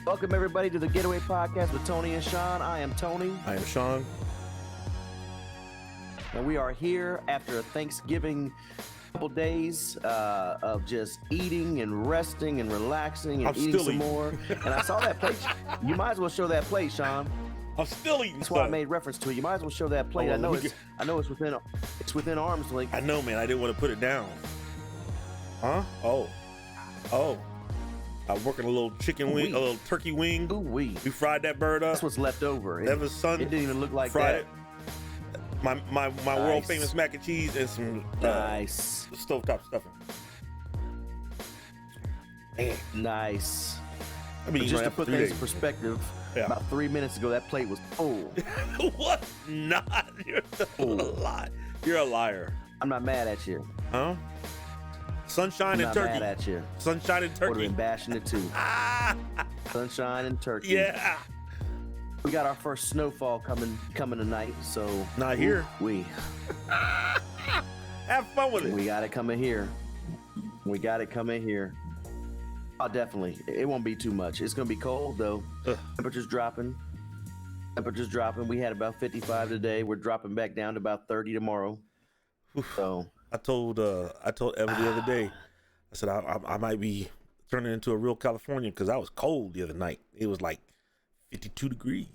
Welcome, everybody, to the Getaway podcast with Tony and Sean. I am Tony. I am Sean. And we are here after a Thanksgiving couple days of just eating and resting and relaxing and eating some more. And I saw that plate. You might as well show that plate, Sean. I'm still eating. That's why I made reference to it. You might as well show that plate. I know it's within arm's length. I know, man. I didn't want to put it down. Huh? Oh. I'm working a little chicken wing, a little turkey wing. Ooh-wee. We fried that bird up. That's what's left over. Eva's son. It didn't even look like fried that. It. My Nice. world famous mac and cheese and some Nice. stovetop stuffing. Man, Nice. I mean, Just to put things in perspective, Yeah. about 3 minutes ago, that plate was full. What? Not. You're a lie. You're a liar. I'm not mad at you. Huh? Sunshine I'm and not turkey. mad at you. Sunshine and Would have turkey. been bashing it too. Sunshine and turkey. Yeah. We got our first snowfall coming tonight, so Not here. We Have fun with it. we got it coming here. We got it coming here. Oh, definitely. It won't be too much. It's gonna be cold though. Ugh. Temperatures dropping. We had about 55 today. We're dropping back down to about 30 tomorrow. So I told Eva the other day, I said I might be turning into a real Californian because I was cold the other night. It was like 52 degrees.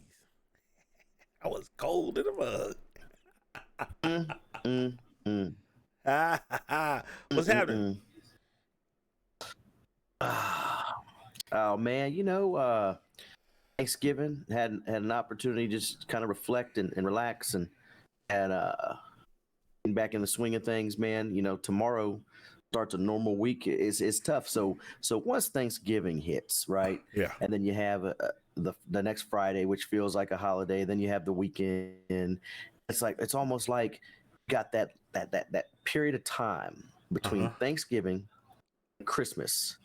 I was cold in the mug. What's happening? Oh man, Thanksgiving had an opportunity to just kind of reflect and relax and getting back in the swing of things, man. Tomorrow starts a normal week. It's tough. So once Thanksgiving hits, right? Yeah. And then you have the next Friday, which feels like a holiday. Then you have the weekend. It's almost like you got that period of time between Thanksgiving and Christmas.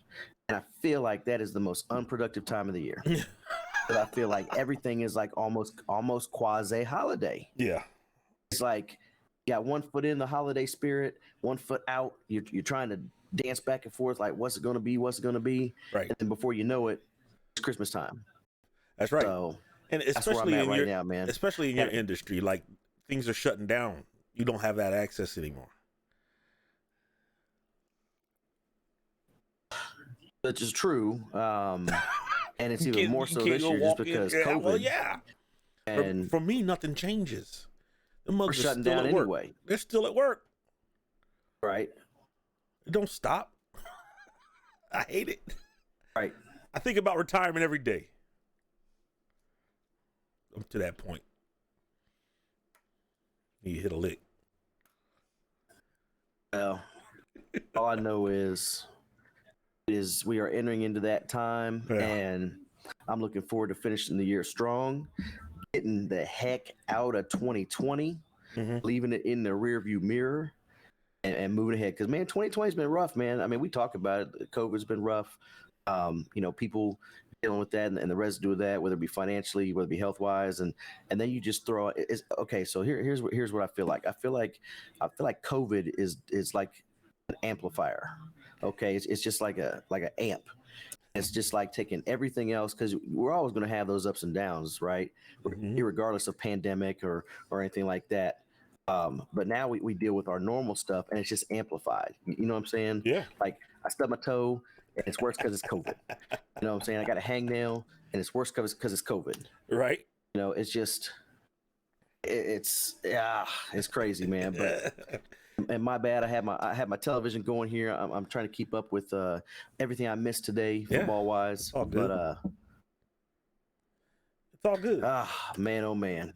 And I feel like that is the most unproductive time of the year. But I feel like everything is like almost quasi holiday. Yeah. It's like you got 1 foot in the holiday spirit, 1 foot out. You're trying to dance back and forth like what's it going to be? Right. And then before you know it, it's Christmas time. That's right. So And that's where I'm at right now, man. Especially in your industry, like things are shutting down. You don't have that access anymore. Which is true. And it's even more so You this can't year go just walk in. because Yeah, COVID. well, yeah. And For me, nothing changes. The mugs we're are shutting still down at work. anyway. They're still at work. Right. It don't stop. I hate it. Right. I think about retirement every day. I'm to that point. You hit a lick. Well, all I know is we are entering into that time, and I'm looking forward to finishing the year strong, getting the heck out of 2020, leaving it in the rearview mirror, and moving ahead. Because, man, 2020's been rough, man. I mean, we talk about it. COVID's been rough. People dealing with that and the residue of that, whether it be financially, whether it be health-wise, and then you just throw it. Okay, so here's what I feel like. I feel like COVID is like an amplifier. Okay, it's just like an amp. It's just like taking everything else, because we're always going to have those ups and downs, right? Regardless of pandemic or anything like that. But now we deal with our normal stuff, and it's just amplified. You know what I'm saying? Yeah. Like I stubbed my toe, and it's worse because it's COVID. You know what I'm saying? I got a hangnail, and it's worse because it's COVID. Right. It's just it's crazy, man. But and my bad. I had my television going here. I'm trying to keep up with everything I missed today, football wise. All good. But it's all good. Man, oh man.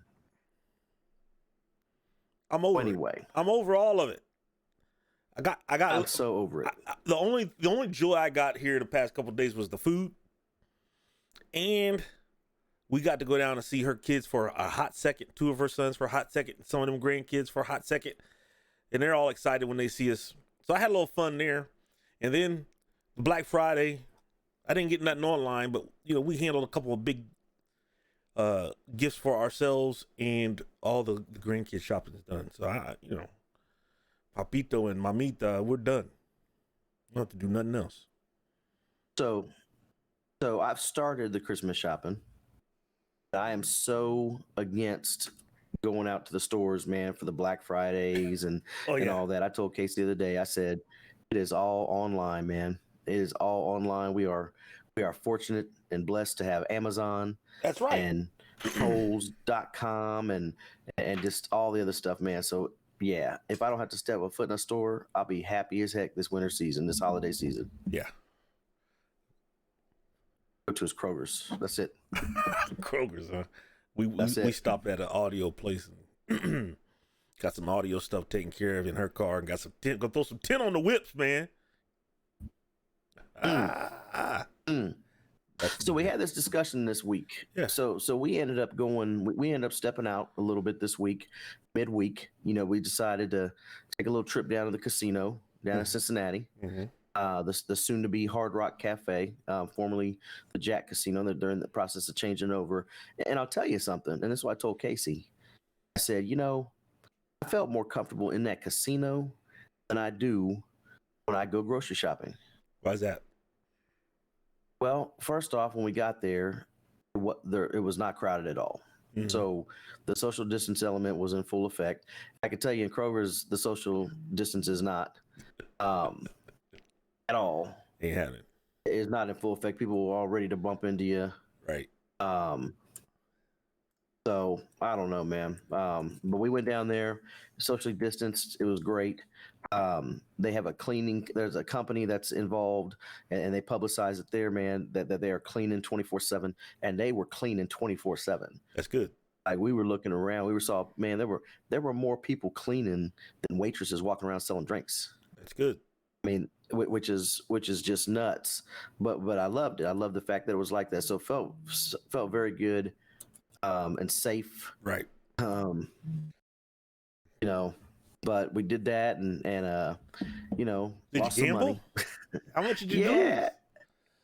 I'm over. Anyway, it. I'm over all of it. I'm so over it. The only joy I got here the past couple of days was the food, and we got to go down and see her kids for a hot second. 2 of her sons for a hot second. Some of them grandkids for a hot second. And they're all excited when they see us. So I had a little fun there. And then Black Friday, I didn't get nothing online, but we handled a couple of big gifts for ourselves, and all the grandkids shopping is done. So Papito and Mamita, we're done. We don't have to do nothing else. So So I've started the Christmas shopping. I am so against going out to the stores, man, for the Black Fridays Oh and yeah, all that. I told Casey the other day, I said, it is all online, man. It is all online. We are fortunate and blessed to have Amazon that's right. and Kohl's.com and just all the other stuff, man. So yeah, if I don't have to step a foot in a store, I'll be happy as heck this winter season, this holiday season. Yeah. Go to his Kroger's. That's it. Kroger's, huh? We That's we it. stopped at an audio place and got some audio stuff taken care of in her car and got some tin. Gonna throw some tin on the whips, man. Mm. So we had this discussion this week. Yeah. So we ended up going. We ended up stepping out a little bit this week, midweek. We decided to take a little trip down to the casino down in Cincinnati. Mm-hmm. The soon to be Hard Rock Cafe, formerly the Jack Casino. They're in the process of changing over. And I'll tell you something. And this is what I told Casey. I said, I felt more comfortable in that casino than I do when I go grocery shopping. Why's that? Well, first off, when we got there, it was not crowded at all. Mm-hmm. So the social distance element was in full effect. I can tell you in Kroger's, the social distance is not at all. Ain't having. It's not in full effect. People were all ready to bump into you. Right. So I don't know, man. But we went down there, socially distanced. It was great. They have there's a company that's involved and they publicize it there, man, that they are cleaning 24/7, and they were cleaning 24/7. That's good. Like we were looking around, man, there were more people cleaning than waitresses walking around selling drinks. That's good. I mean, which is just nuts. But I loved it. I loved the fact that it was like that. So it felt very good, and safe. Right. But we did that and Did lost you some gamble? money. How much did you Yeah.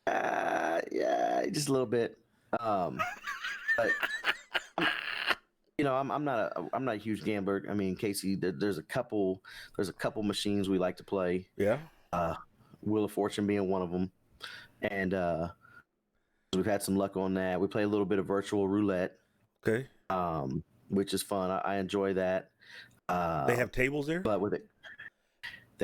lose? Yeah, just a little bit. But I'm not a huge gambler. I mean, Casey, there's a couple machines we like to play. Yeah. Wheel of Fortune being one of them, and we've had some luck on that. We play a little bit of virtual roulette. Okay. Which is fun. I enjoy that. They have tables there? But with it,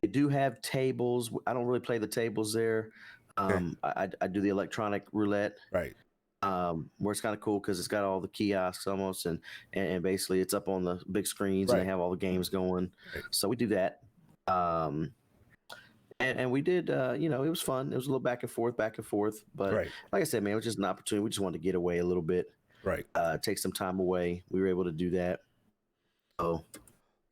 they do have tables. I don't really play the tables there. Okay. I do the electronic roulette. Right. Where it's kind of cool because it's got all the kiosks almost, and basically it's up on the big screens Right. and they have all the games going. Right. So we do that. And we did, it was fun. It was a little back and forth. But Right. like I said, man, it was just an opportunity. We just wanted to get away a little bit, Right. take some time away. We were able to do that. So,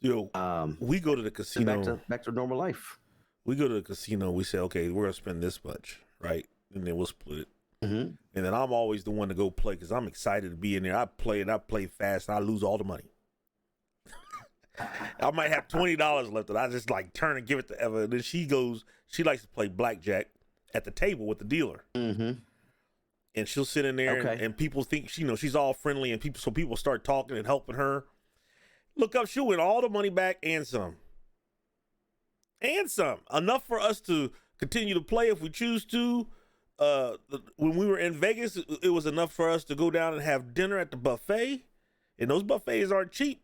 we go to the casino. Back to normal life. We go to the casino. We say, okay, we're gonna spend this much, right? And then we'll split it. Mm-hmm. And then I'm always the one to go play because I'm excited to be in there. I play fast, and I lose all the money. I might have $20 left, and I just like turn and give it to Eva. And then she likes to play blackjack at the table with the dealer. Mm-hmm. And she'll sit in there, and people think she's all friendly, and people start talking and helping her. Look up, she'll win all the money back and some. And some. Enough for us to continue to play if we choose to. When we were in Vegas, it was enough for us to go down and have dinner at the buffet. And those buffets aren't cheap.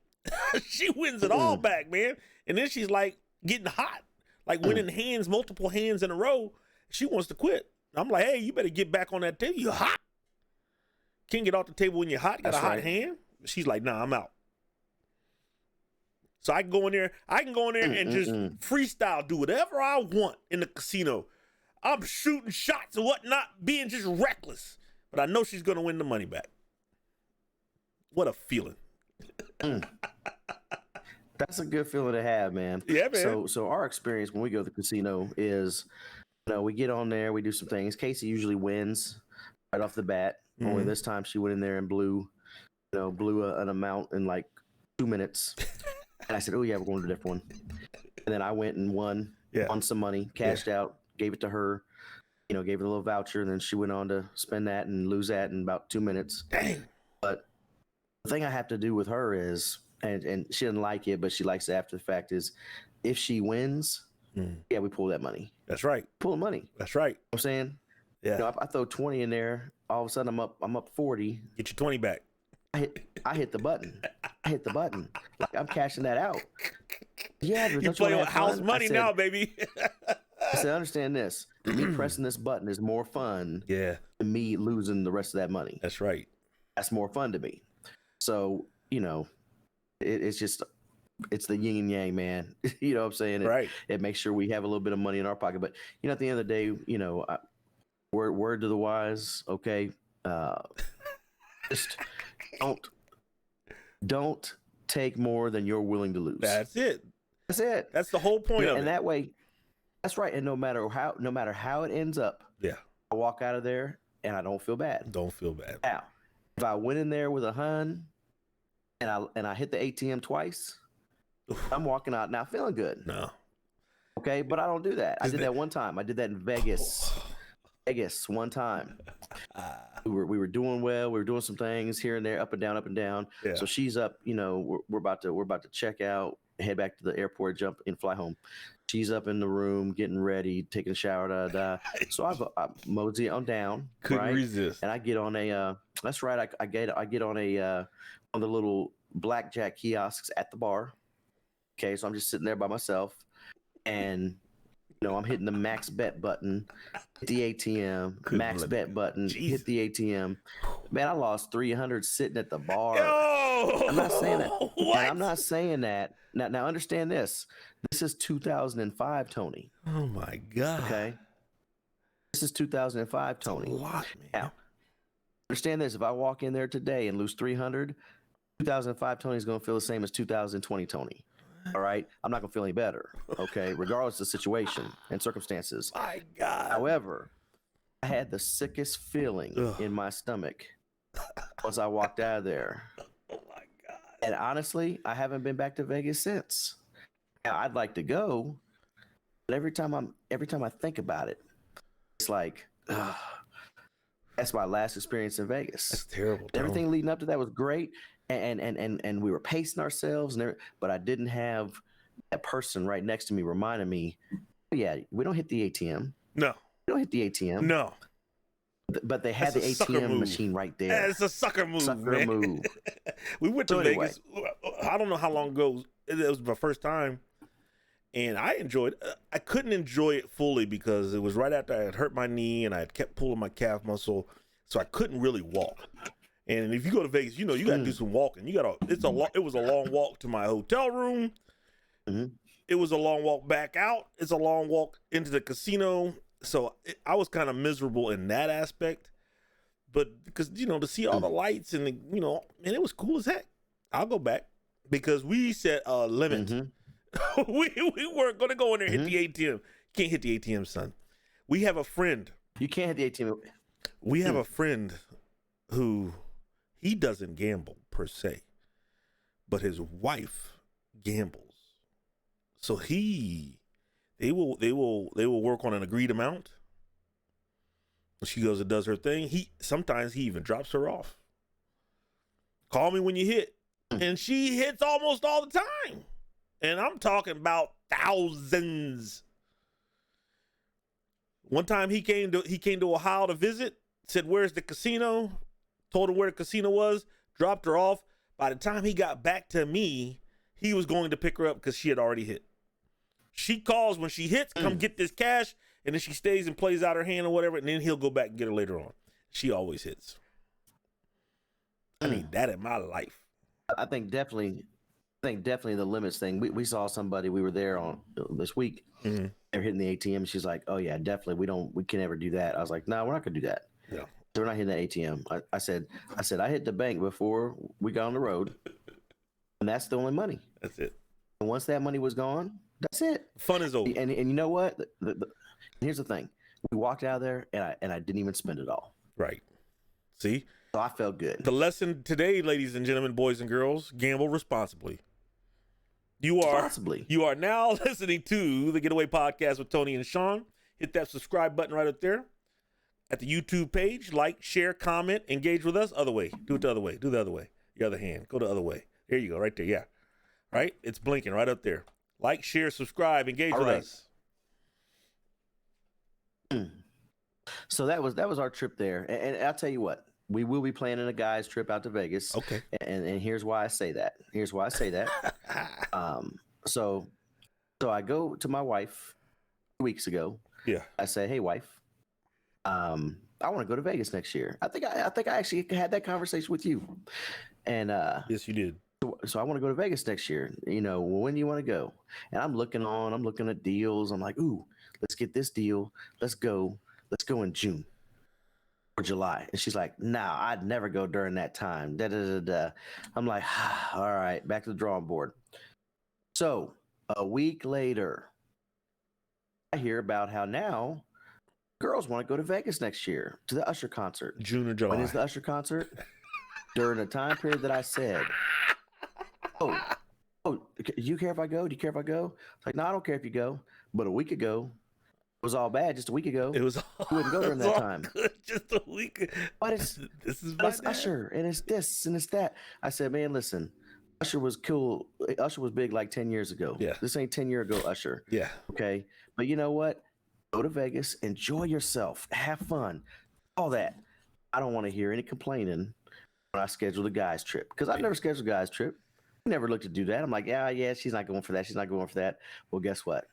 She wins it all back, man. And then she's like getting hot, like winning multiple hands in a row. She wants to quit. I'm like, hey, you better get back on that table. You hot. Can't get off the table when you're hot. Got a hot hand. She's like, nah, I'm out. So I can go in there and just freestyle, do whatever I want in the casino. I'm shooting shots and whatnot, being just reckless. But I know she's going to win the money back. What a feeling. That's a good feeling to have, man. Yeah, man. So our experience when we go to the casino is, we get on there, we do some things. Casey usually wins right off the bat. Mm-hmm. Only this time she went in there and blew an amount in like 2 minutes. And I said, oh yeah, we're going to a different one. And then I went and won some money, cashed out, gave it to her, gave her a little voucher, and then she went on to spend that and lose that in about 2 minutes. Dang. But the thing I have to do with her is, and she doesn't like it, but she likes it after the fact, is if she wins, we pull that money. That's right. Pull the money. That's right. You know what I'm saying? Yeah. You know, I throw 20 in there. All of a sudden, I'm up 40. Get your 20 back. I hit the button. Like I'm cashing that out. Yeah, You don't play you with want to have house fun? money now, baby. I said, understand this. Me pressing this button is more fun Yeah, than me losing the rest of that money. that's right. That's more fun to me. So, you know, it's the yin and yang, man. You know what I'm saying? Right. It makes sure we have a little bit of money in our pocket. But, you know, at the end of the day, you know, word to the wise, okay? Just don't take more than you're willing to lose. That's it. That's it. That's the whole point of it. And that way, that's right. And no matter how it ends up, Yeah. I walk out of there and I don't feel bad. Don't feel bad. Now, if I went in there with a hun and I hit the ATM twice, I'm walking out now feeling good. No. Okay, but I don't do that. I did that one time. I did that in Vegas. Vegas one time. We were doing well. We were doing some things here and there, up and down, up and down. Yeah. So she's up. You know, we're about to check out, head back to the airport, jump and fly home. She's up in the room, getting ready, taking a shower. Da, da. So I mosey on down. Couldn't right? resist. And I get on a. That's right. I get on a on the little blackjack kiosks at the bar. Okay, so I'm just sitting there by myself, and you know I'm hitting the max bet button, hit the ATM, max bet button, hit the ATM. Man, I lost 300 sitting at the bar. Yo! I'm not saying that. What? I'm not saying that. Now understand this. This is 2005, Tony. Oh my God. Okay. This is 2005, Tony. That's a lot, man. Now, understand this. If I walk in there today and lose 300, 2005 Tony is going to feel the same as 2020 Tony. All right. I'm not going to feel any better. Okay. Regardless of the situation and circumstances. My God. However, I had the sickest feeling in my stomach once I walked out of there. Oh my God. And honestly, I haven't been back to Vegas since. Now, I'd like to go, but every time I think about it, it's like, that's my last experience in Vegas. That's terrible. Everything leading up to that was great, and we were pacing ourselves, but I didn't have that person right next to me reminding me, yeah, we don't hit the ATM. No. We don't hit the ATM. No. But they had That's the a sucker ATM move. machine right there. It's a sucker move, Sucker man. move. We went to So anyway. Vegas. I don't know how long ago. It was my first time. And I enjoyed it. I couldn't enjoy it fully because it was right after I had hurt my knee and I had kept pulling my calf muscle. So I couldn't really walk. And if you go to Vegas, you know, you got to do some walking. It was a long walk to my hotel room. Mm-hmm. It was a long walk back out. It's a long walk into the casino. So I was kind of miserable in that aspect. But because, you know, to see all the lights and, you know, and it was cool as heck. I'll go back because we set a limit. Mm-hmm. we weren't going to go in there and hit the ATM. Can't hit the ATM, son. We have a friend. You can't hit the ATM. We have a friend who he doesn't gamble per se, but his wife gambles. So they will work on an agreed amount. She goes and does her thing. Sometimes he even drops her off. Call me when you hit. And she hits almost all the time. And I'm talking about thousands. One time he came to Ohio to visit, said, "Where's the casino?" Told him where the casino was, dropped her off. By the time he got back to me, he was going to pick her up because she had already hit. She calls when she hits, come get this cash, and then she stays and plays out her hand or whatever, and then he'll go back and get her later on. She always hits. I need that in my life. I think definitely the limits thing. We saw somebody, we were there on this week. Mm-hmm. They're hitting the ATM. She's like, "Oh yeah, definitely. We can never do that." I was like, "No, we're not gonna do that. Yeah. So we're not hitting the ATM." I said I hit the bank before we got on the road, and that's the only money. That's it. And once that money was gone, that's it. Fun is over. And you know what? Here's the thing. We walked out of there, and I didn't even spend it all. Right. See? So I felt good. The lesson today, ladies and gentlemen, boys and girls, gamble responsibly. You are now listening to the Getaway Podcast with Tony and Sean. Hit that subscribe button right up there at the YouTube page. Like, share, comment, engage with us. Other way. Do it the other way. Do the other way. The other hand. Go the other way. There you go. Right there. Yeah. Right? It's blinking right up there. Like, share, subscribe, engage with us. So that was our trip there, and I'll tell you what, we will be planning a guys trip out to Vegas, Okay. and here's why I say that. Here's why I say that. Um, so I go to my wife 2 weeks ago. Yeah. I say, hey wife, I want to go to Vegas next year. I think I actually had that conversation with you, and Yes, you did. so I want to go to Vegas next year. You know, when do you want to go? And I'm looking at deals. I'm like, ooh, let's get this deal. Let's go. Let's go in June or July. And she's like, nah, I'd never go during that time. Da, da, da, da. I'm like, all right, back to the drawing board. So a week later, I hear about how now girls want to go to Vegas next year to the Usher concert. June or July. When is the Usher concert? During the time period that I said, oh, do you care if I go? Do you care if I go? It's like, no, I don't care if you go. But a week ago, it was all bad. Just a week ago, It was you wouldn't go during that time. Good just a week. But it's Usher and it's this and it's that. I said, man, listen, Usher was cool. Usher was big like 10 years ago. Yeah. This ain't 10 years ago Usher. Yeah. Okay. But you know what? Go to Vegas, enjoy yourself, have fun, all that. I don't want to hear any complaining when I schedule a guys trip because I've never scheduled a guys trip. I never looked to do that. I'm like, yeah, she's not going for that. She's not going for that. Well, guess what?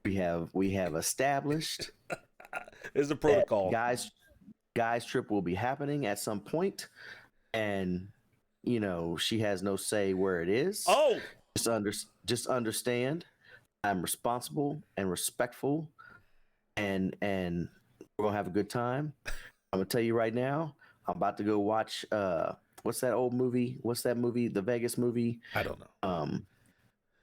We have established There's a protocol. Guys trip will be happening at some point, and you know she has no say where it is. Oh, just understand. I'm responsible and respectful, and we're gonna have a good time. I'm gonna tell you right now. I'm about to go watch. What's that old movie? What's that movie? The Vegas movie? I don't know.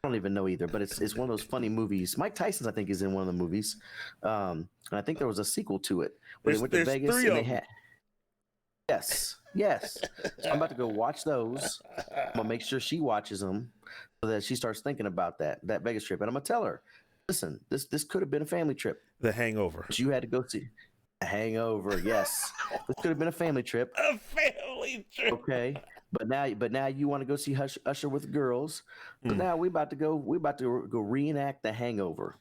I don't even know either, but it's one of those funny movies. Mike Tyson's, I think, is in one of the movies. And I think there was a sequel to it where they went to Vegas and they had. Yes. So I'm about to go watch those. I'm gonna make sure she watches them so that she starts thinking about that Vegas trip. And I'm gonna tell her, listen, this could have been a family trip. The Hangover. But you had to go see a Hangover. Yes, this could have been a family trip. A family trip. Okay. But now you want to go see Usher with the girls. So now we about to go reenact the Hangover.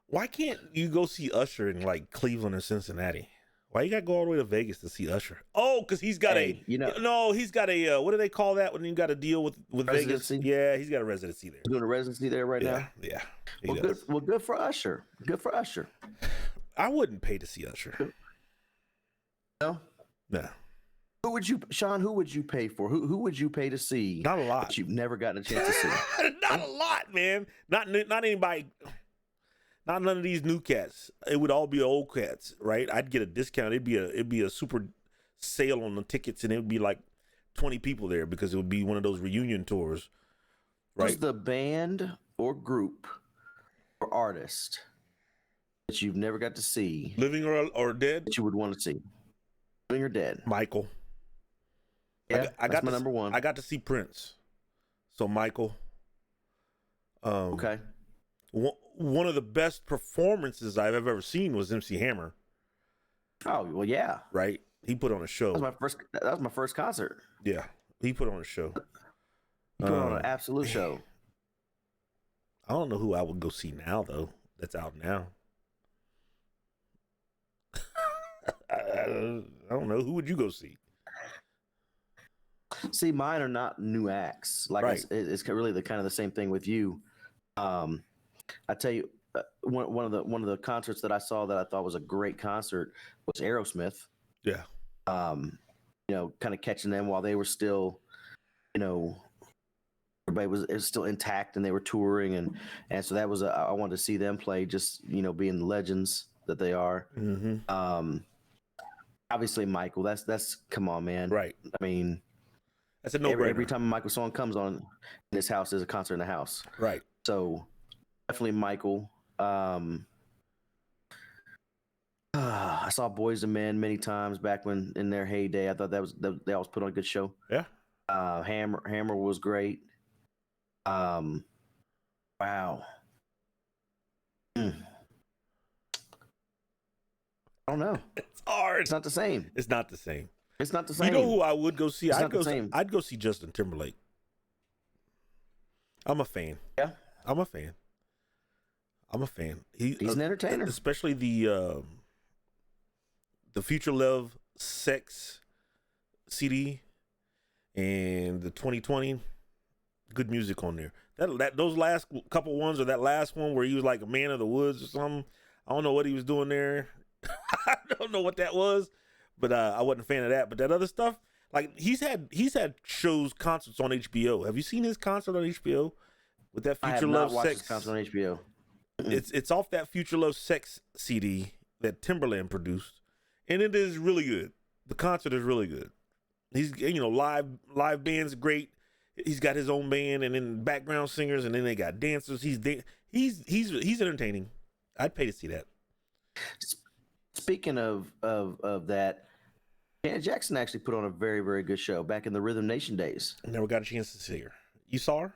Why can't you go see Usher in like Cleveland or Cincinnati? Why you got to go all the way to Vegas to see Usher? Oh, because he's got he's got a what do they call that when you got to deal with Vegas? Yeah, he's got a residency there. He's doing a residency there right now. Yeah. Good for Usher. Good for Usher. I wouldn't pay to see Usher. No. Who would you pay for? Who would you pay to see? Not a lot. That you've never gotten a chance to see. Not a lot, man. Not anybody. Not none of these new cats. It would all be old cats, right? I'd get a discount. It'd be a super sale on the tickets, and it would be like 20 people there because it would be one of those reunion tours, right? Who's the band or group or artist that you've never got to see, living or dead, that you would want to see, living or dead? Michael. Yeah, I got my number one. I got to see Prince, so Michael. Okay. One of the best performances I've ever seen was MC Hammer. Oh well, yeah. Right, he put on a show. That was my first concert. Yeah, he put on a show. He put on an absolute show. I don't know who I would go see now though. That's out now. I don't know. Who would you go see? See, mine are not new acts. Like right. It's really the kind of the same thing with you. I tell you, one of the concerts that I saw that I thought was a great concert was Aerosmith. Yeah. You know, kind of catching them while they were still, you know, everybody was still intact and they were touring, and so that was I wanted to see them play, just you know, being the legends that they are. Mm-hmm. Obviously, Michael. That's come on, man. Right. I mean, that's a no-brainer. Every time a Michael song comes on in this house, there's a concert in the house. Right. So definitely Michael. I saw Boys and Men many times back when in their heyday. I thought they always put on a good show. Yeah. Hammer was great. Wow. I don't know. It's hard. It's not the same. It's not the same. It's not the same. You know who I would go see? It's not the same. I'd go see Justin Timberlake. I'm a fan. Yeah. I'm a fan. He's an entertainer. Especially the the Future Love Sex CD and the 2020. Good music on there. Those last couple ones, or that last one where he was like a man of the woods or something. I don't know what he was doing there. I don't know what that was, but I wasn't a fan of that. But that other stuff, like he's had shows, concerts on HBO. Have you seen his concert on HBO with that Future Love Sex? His concert on HBO. It's off that Future Love Sex CD that Timberland produced, and it is really good. The concert is really good. He's live band's great. He's got his own band, and then background singers, and then they got dancers. He's entertaining. I'd pay to see that. Speaking of that, Janet Jackson actually put on a very, very good show back in the Rhythm Nation days. I never got a chance to see her. You saw her?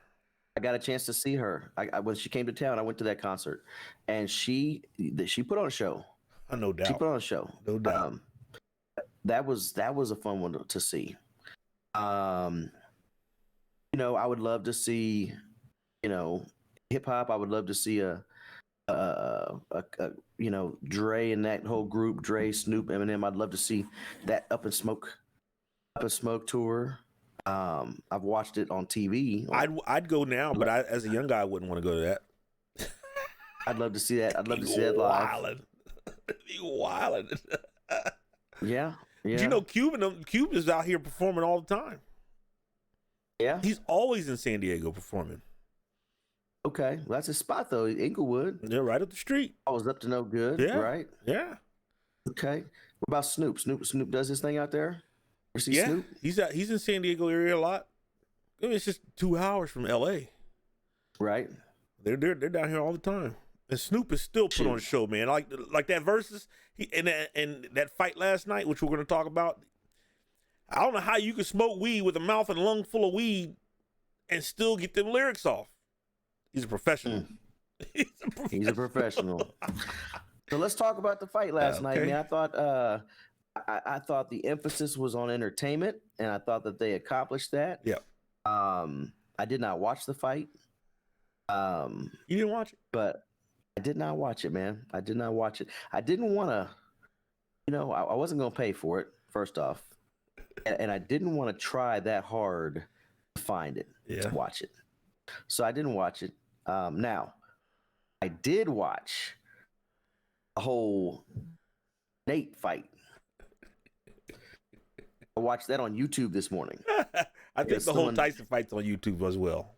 I got a chance to see her. When she came to town, I went to that concert, and she put on a show. No doubt. She put on a show. No doubt. That was a fun one to see. I would love to see, hip hop. I would love to see a Dre and that whole group, Dre, Snoop, Eminem. I'd love to see that Up in Smoke tour. I've watched it on TV. I'd go now, but as a young guy, I wouldn't want to go to that. I'd love to see that. I'd love to see that live. Wildin'. Yeah. Cube is out here performing all the time. Yeah. He's always in San Diego performing. Okay. Well, that's his spot, though. Inglewood. Yeah, right up the street. I was up to no good. Yeah. Right? Yeah. Okay. What about Snoop? Snoop does his thing out there? Ever see Snoop? He's in San Diego area a lot. I mean, it's just 2 hours from L.A. Right. They're down here all the time. And Snoop is still put on a show, man. Like that versus and that fight last night, which we're going to talk about. I don't know how you can smoke weed with a mouth and lung full of weed and still get them lyrics off. He's a professional. He's a professional. So let's talk about the fight last night, man. I thought I thought the emphasis was on entertainment, and I thought that they accomplished that. Yeah. I did not watch the fight. You didn't watch it? But I did not watch it, man. I did not watch it. I didn't want to, I wasn't going to pay for it, first off. And I didn't want to try that hard to find it, to watch it. So I didn't watch it. Now, I did watch a whole Nate fight. I watched that on YouTube this morning. I think the whole Tyson fight's on YouTube as well.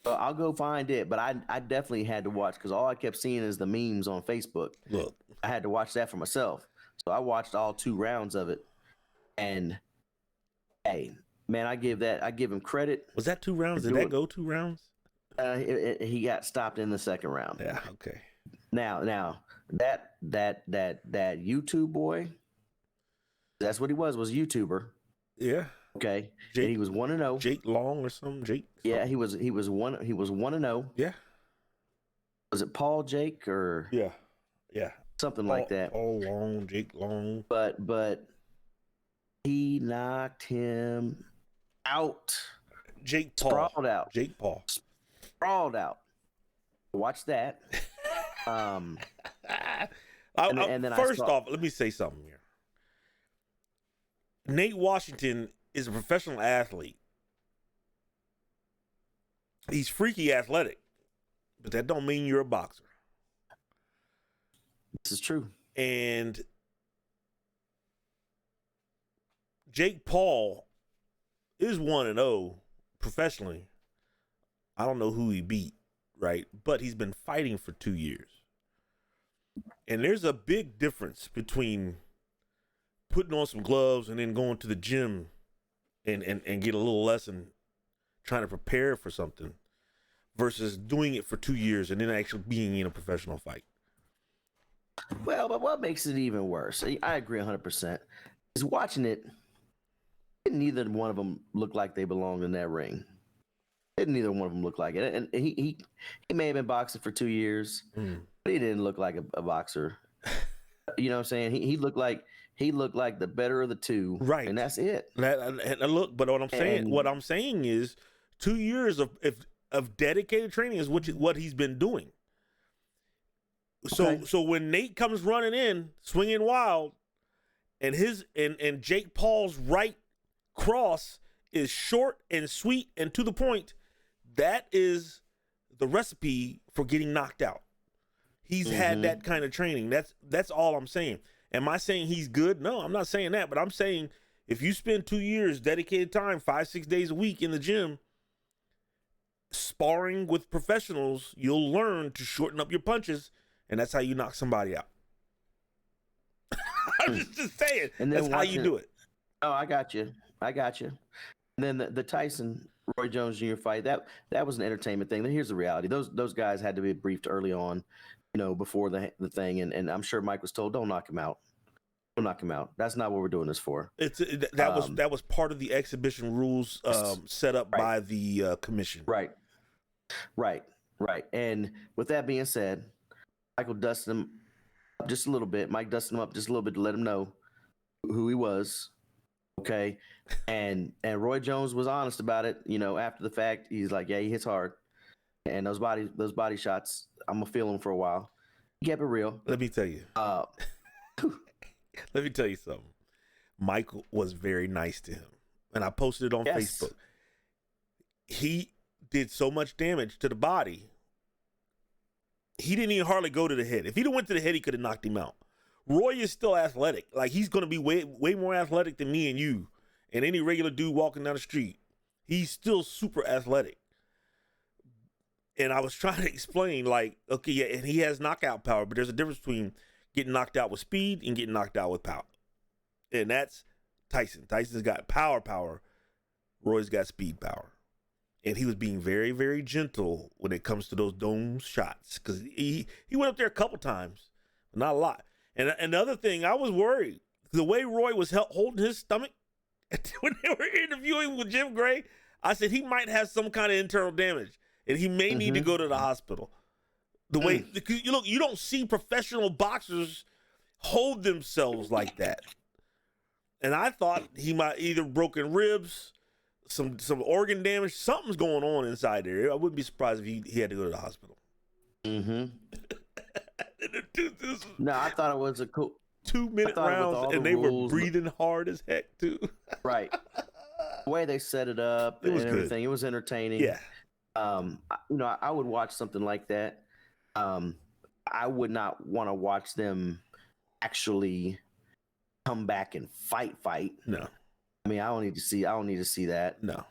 I'll go find it, but I definitely had to watch because all I kept seeing is the memes on Facebook. Look, I had to watch that for myself. So I watched all 2 rounds of it. And hey, man, I give him credit. Was that 2 rounds? Did that go 2 rounds? He got stopped in the second round. Yeah. Okay. Now that YouTube boy, that's what he was a YouTuber. Yeah. Okay. And he was 1-0. Jake Long or something. Jake. Yeah, he was 1-0. Yeah. Was it Paul Jake or? Yeah. Something like that. Paul Long, Jake Long. But he knocked him out. Jake Paul. Sprawled out. Jake Paul. Sprawled out. Watch that. And then first off, let me say something here. Nate Washington is a professional athlete. He's freaky athletic, but that don't mean you're a boxer. This is true. And Jake Paul is 1-0 professionally. I don't know who he beat, right? But he's been fighting for 2 years. And there's a big difference between putting on some gloves and then going to the gym and get a little lesson trying to prepare for something versus doing it for 2 years and then actually being in a professional fight. Well, but what makes it even worse, I agree 100%, is watching it, neither one of them look like they belong in that ring. Neither one of them look like it. And he may have been boxing for 2 years, but he didn't look like a boxer. You know what I'm saying? He looked like the better of the two, right? And that's it. And look, but what I'm saying is 2 years of dedicated training is what he's been doing. So when Nate comes running in, swinging wild, and and Jake Paul's right cross is short and sweet and to the point. That is the recipe for getting knocked out. He's had that kind of training. That's all I'm saying. Am I saying he's good? No, I'm not saying that, but I'm saying if you spend 2 years, dedicated time, 5-6 days a week in the gym, sparring with professionals, you'll learn to shorten up your punches, and that's how you knock somebody out. I'm just saying. And that's how you do it. Oh, I got you. And then the Tyson Roy Jones Jr. fight, that was an entertainment thing. Here's the reality: those guys had to be briefed early on, before the thing, and I'm sure Mike was told, "Don't knock him out. Don't knock him out. That's not what we're doing this for." That was part of the exhibition rules set up by the commission. Right. And with that being said, Michael dusted him up just a little bit. Mike dusted him up just a little bit to let him know who he was. Okay. And Roy Jones was honest about it, after the fact. He's like, yeah, he hits hard. And those body shots, I'm gonna feel them for a while. He kept it real. Let me tell you. Let me tell you something. Michael was very nice to him. And I posted it on Facebook. He did so much damage to the body. He didn't even hardly go to the head. If he'd have went to the head, he could have knocked him out. Roy is still athletic. Like, he's going to be way more athletic than me and you and any regular dude walking down the street. He's still super athletic. And I was trying to explain, like, okay, yeah, and he has knockout power, but there's a difference between getting knocked out with speed and getting knocked out with power. And that's Tyson. Tyson's got power. Roy's got speed power. And he was being very, very gentle when it comes to those dome shots, because he went up there a couple times, but not a lot. And another thing, I was worried. The way Roy was holding his stomach when they were interviewing with Jim Gray, I said he might have some kind of internal damage, and he may need to go to the hospital. The way, you don't see professional boxers hold themselves like that. And I thought he might either broken ribs, some organ damage, something's going on inside there. I wouldn't be surprised if he had to go to the hospital. No, I thought it was a cool 2-minute rounds, and they were breathing hard as heck too. Right. The way they set it up and everything, it was entertaining. Yeah. I would watch something like that. I would not want to watch them actually come back and fight. No. I mean, I don't need to see that. No.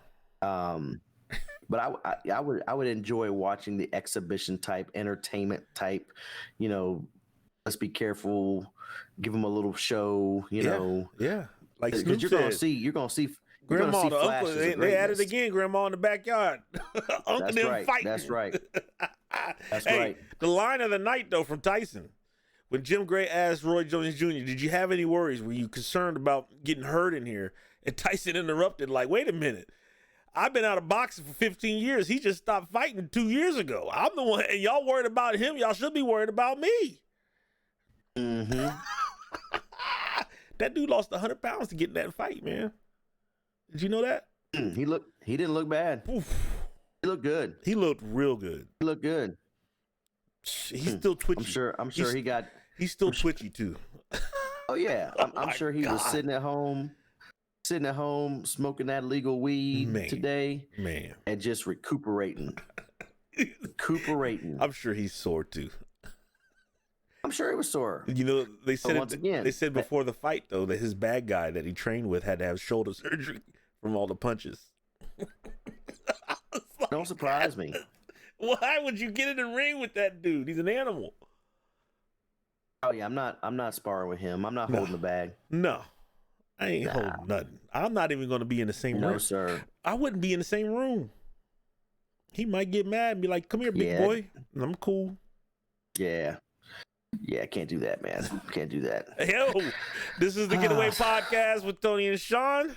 But I would enjoy watching the exhibition type, entertainment type, let's be careful, give them a little show, Yeah. Like because you're gonna see Grandma, the uncle, they at it greatness. again. Grandma in the backyard. Uncle them fighting. That's right. Hey, the line of the night though from Tyson, when Jim Gray asked Roy Jones Jr., "Did you have any worries? Were you concerned about getting hurt in here?" And Tyson interrupted, like, "Wait a minute. I've been out of boxing for 15 years. He just stopped fighting 2 years ago. I'm the one, and y'all worried about him. Y'all should be worried about me." That dude lost 100 pounds to get in that fight, man. Did you know that? He didn't look bad. Oof. He looked good. He looked real good. He looked good. He's still twitchy. I'm sure he's still twitchy too. Oh yeah. I'm sure he was sitting at home, smoking that legal weed today. Man. And just recuperating. I'm sure he's sore too. I'm sure he was sore. They said before the fight though that his bad guy that he trained with had to have shoulder surgery from all the punches. Don't surprise me. Why would you get in the ring with that dude? He's an animal. Oh yeah, I'm not sparring with him. I'm not holding the bag. No. I ain't holding nothing. I'm not even going to be in the same room. No, sir. I wouldn't be in the same room. He might get mad and be like, "Come here, big boy." And I'm cool. Yeah. Yeah, can't do that, man. Can't do that. Yo, this is the Getaway Podcast with Tony and Sean.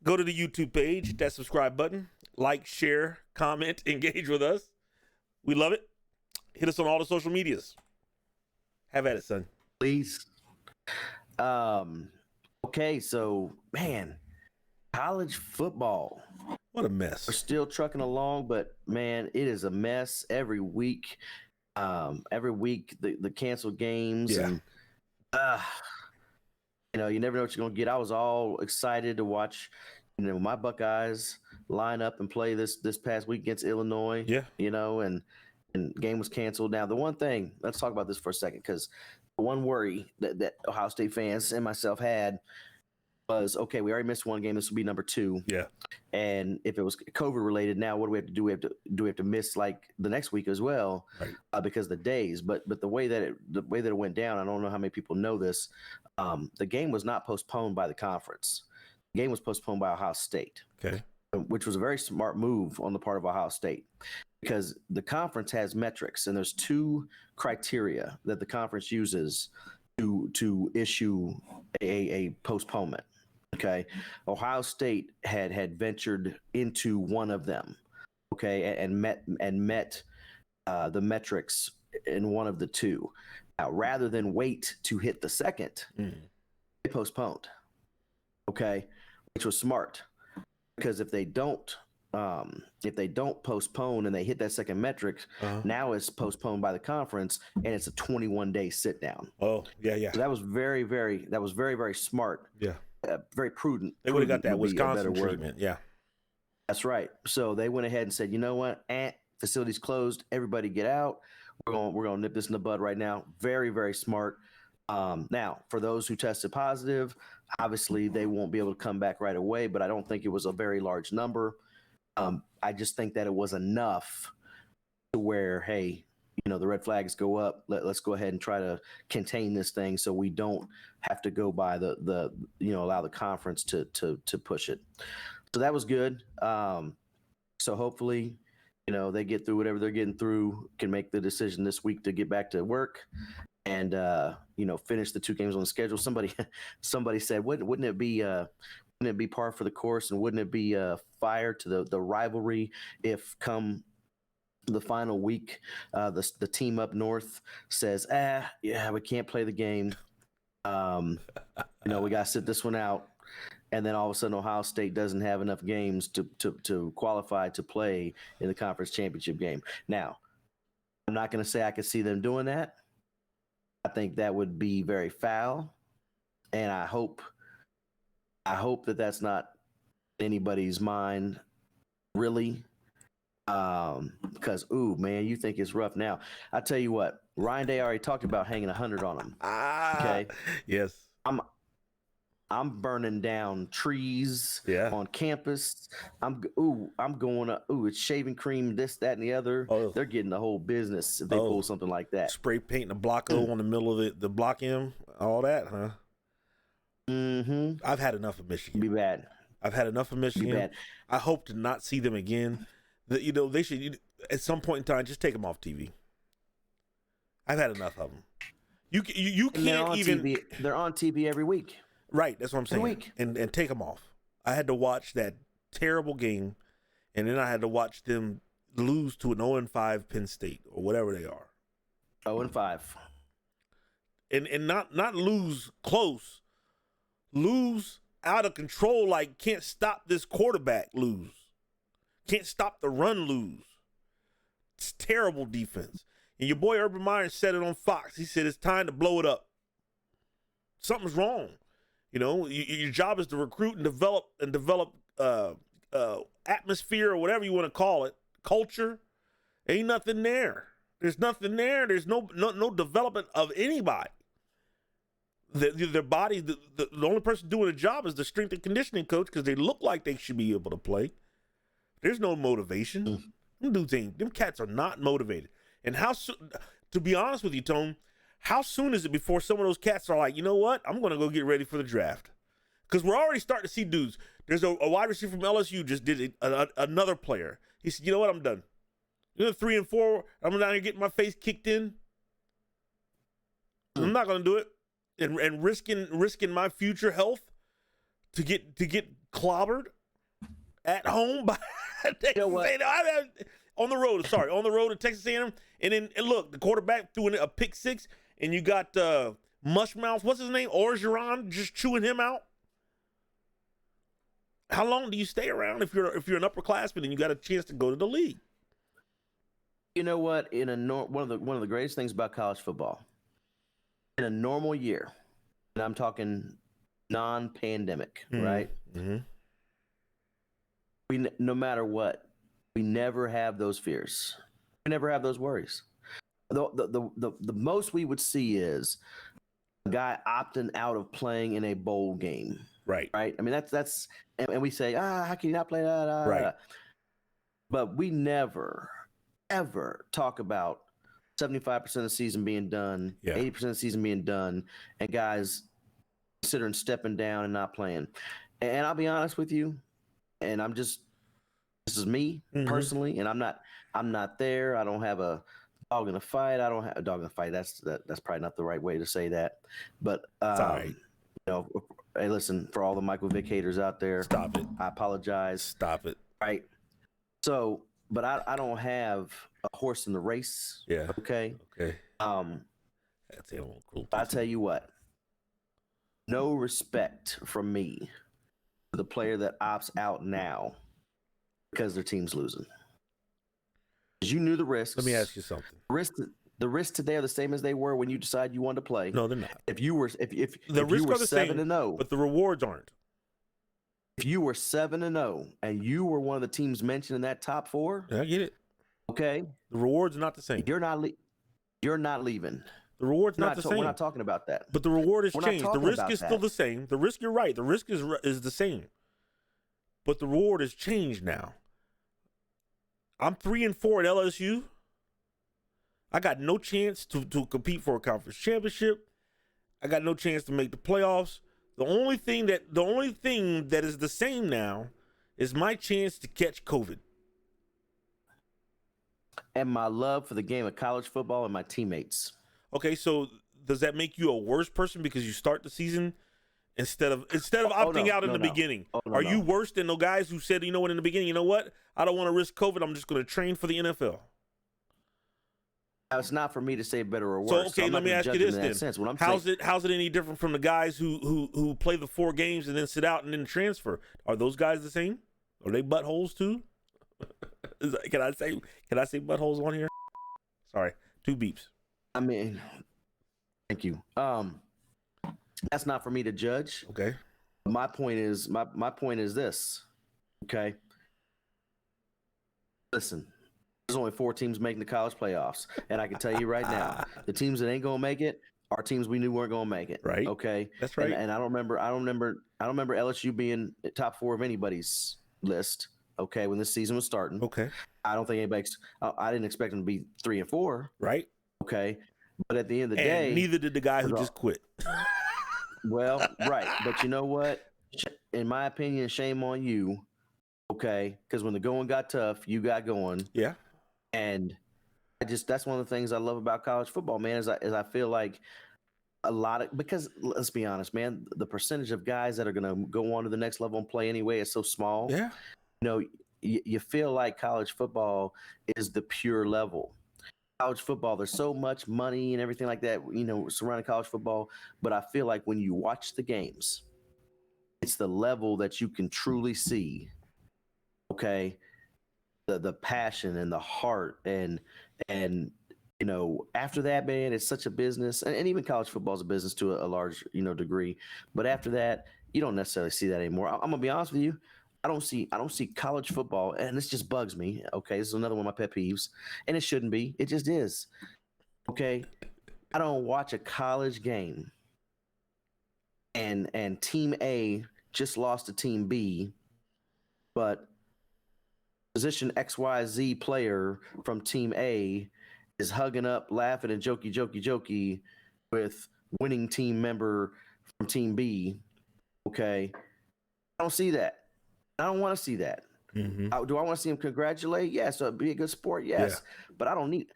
Go to the YouTube page, hit that subscribe button. Like, share, comment, engage with us. We love it. Hit us on all the social medias. Have at it, son. Please. Okay, so, man, college football. What a mess. We're still trucking along, but, man, it is a mess every week. The canceled games. Yeah. And You never know what you're gonna get. I was all excited to watch, my Buckeyes line up and play this past week against Illinois. Yeah. And game was canceled. Now, the one thing, let's talk about this for a second, because the one worry that Ohio State fans and myself had was, okay, we already missed one game. This will be number 2. Yeah. And if it was COVID related, now what do we have to do? We have to miss like the next week as well, right. Because of the days. But the way that it went down, I don't know how many people know this. The game was not postponed by the conference. The game was postponed by Ohio State. Okay. Which was a very smart move on the part of Ohio State, because the conference has metrics, and there's 2 criteria that the conference uses to issue a postponement. Okay, Ohio State had ventured into one of them. Okay, and met the metrics in one of the 2. Now, rather than wait to hit the second, they postponed. Okay, which was smart, because if they don't postpone and they hit that second metric, now it's postponed by the conference, and it's a 21-day sit down. Oh, yeah. So that was very, very smart. Yeah. Very prudent. They would have got that would be a Wisconsin better treatment. Yeah. That's right. So they went ahead and said, you know what? Facilities closed. Everybody get out. We're gonna nip this in the bud right now. Very, very smart. Now, for those who tested positive, obviously they won't be able to come back right away, but I don't think it was a very large number. I just think that it was enough to where, hey, the red flags go up. Let's go ahead and try to contain this thing, so we don't have to go by the allow the conference to push it. So that was good. So hopefully, they get through whatever they're getting through, can make the decision this week to get back to work, and finish the 2 games on the schedule. Somebody said, wouldn't it be par for the course, and wouldn't it be fire to the rivalry if come the final week the team up north says, yeah, we can't play the game, we gotta sit this one out, and then all of a sudden Ohio State doesn't have enough games to qualify to play in the conference championship game. Now, I'm not going to say I could see them doing that. I think that would be very foul, and I hope that that's not anybody's mind, really, because man, you think it's rough now. I tell you what, Ryan Day already talked about hanging 100 on them. Okay. Yes. I'm burning down trees on campus. I'm going up. It's shaving cream, this, that, and the other. Oh. They're getting the whole business if they pull something like that. Spray painting a block O on the middle of the block M, all that, huh? Mm-hmm. I've had enough of Michigan. Be bad. I've had enough of Michigan. Be bad. I hope to not see them again. They should, at some point in time, just take them off TV. I've had enough of them. You can't even. TV. They're on TV every week. Right, that's what I'm saying. Every week. And take them off. I had to watch that terrible game, and then I had to watch them lose to an 0-5 Penn State or whatever they are. 0-5. And not lose close, lose out of control, like can't stop this quarterback lose. Can't stop the run lose. It's terrible defense. And your boy Urban Meyer said it on Fox. He said it's time to blow it up. Something's wrong. Your job is to recruit and develop atmosphere or whatever you want to call it, culture. Ain't nothing there. There's nothing there. There's no development of anybody. Their body, the only person doing the job is the strength and conditioning coach, because they look like they should be able to play. There's no motivation. Them cats are not motivated. And to be honest with you, Tone, how soon is it before some of those cats are like, you know what? I'm going to go get ready for the draft. Because we're already starting to see dudes. There's a wide receiver from LSU just did another player. He said, you know what? I'm done. 3 and 4, I'm down here getting my face kicked in. I'm not going to do it. And risking my future health to get clobbered at home by on the road to Texas A&M. And look, the quarterback threw in a pick six, and you got Mushmouth, what's his name, Orgeron, just chewing him out. How long do you stay around if you're an upperclassman and you got a chance to go to the league? You know what? One of the greatest things about college football, in a normal year, and I'm talking non-pandemic, right? Mm-hmm. No matter what, we never have those fears. We never have those worries. The most we would see is a guy opting out of playing in a bowl game. Right. Right. I mean, that's and we say, how can you not play that? Right. But we never, ever talk about 75% of the season being done, 80% of the season being done, and guys considering stepping down and not playing. And I'll be honest with you, and this is me personally, and I'm not there. I don't have a dog in a fight. I don't have a dog in a fight. That's probably not the right way to say that. But Sorry. Hey, listen, for all the Michael Vick haters out there, stop it. I apologize. Stop it. Right. So, but I don't have a horse in the race. Yeah. Okay. Okay. That's cool. I tell you what, no respect from me for the player that opts out now because their team's losing. Because you knew the risks. Let me ask you something. The risks today are the same as they were when you decided you wanted to play. No, they're not. If you were the risks are the 7-0, but the rewards aren't. If you were 7-0 and you were one of the teams mentioned in that top 4, I get it. Okay, the rewards are not the same. You're not leaving. The reward's not the same. We're not talking about that. But the reward has changed. The risk is still the same. The risk, you're right. The risk is the same. But the reward has changed now. I'm 3-4 at LSU. I got no chance to compete for a conference championship. I got no chance to make the playoffs. The only thing that is the same now is my chance to catch COVID. And my love for the game of college football and my teammates. Okay, so does that make you a worse person because you start the season instead of opting out in the beginning? Are you worse than the guys who said, in the beginning, you know what? I don't want to risk COVID. I'm just going to train for the NFL. It's not for me to say better or worse. So, okay, let me ask you this then. How's it any different from the guys who play the 4 games and then sit out and then transfer? Are those guys the same? Are they buttholes too? Can I say buttholes on here? Sorry, 2 beeps. I mean, thank you. That's not for me to judge. Okay. My point is this. Okay. Listen. There's only 4 teams making the college playoffs, and I can tell you right now, the teams that ain't gonna make it are teams we knew weren't gonna make it. Right. Okay. That's right. And I don't remember LSU being top 4 of anybody's list. Okay, when this season was starting. Okay. I don't think I didn't expect them to be 3-4. Right. Okay. But at the end of the day, neither did the guy who just quit. Well, right. But you know what? In my opinion, shame on you. Okay, because when the going got tough, you got going. Yeah. And that's one of the things I love about college football, man, is I feel like because let's be honest, man, the percentage of guys that are going to go on to the next level and play anyway is so small. Yeah. You feel like college football is the pure level. College football, there's so much money and everything like that, surrounding college football. But I feel like when you watch the games, it's the level that you can truly see. Okay. The passion and the heart and after that, man, it's such a business, and even college football is a business to a large degree. But after that, you don't necessarily see that anymore. I'm gonna be honest with you, I don't see college football, and this just bugs me. Okay, this is another one of my pet peeves, and it shouldn't be. It just is. Okay, I don't watch a college game, and Team A just lost to Team B, but position XYZ player from Team A is hugging up, laughing, and jokey with winning team member from Team B. Okay, I don't see that. I don't want to see that. Mm-hmm. Do I want to see him congratulate? Yes. So be a good sport. Yes. Yeah. But I don't need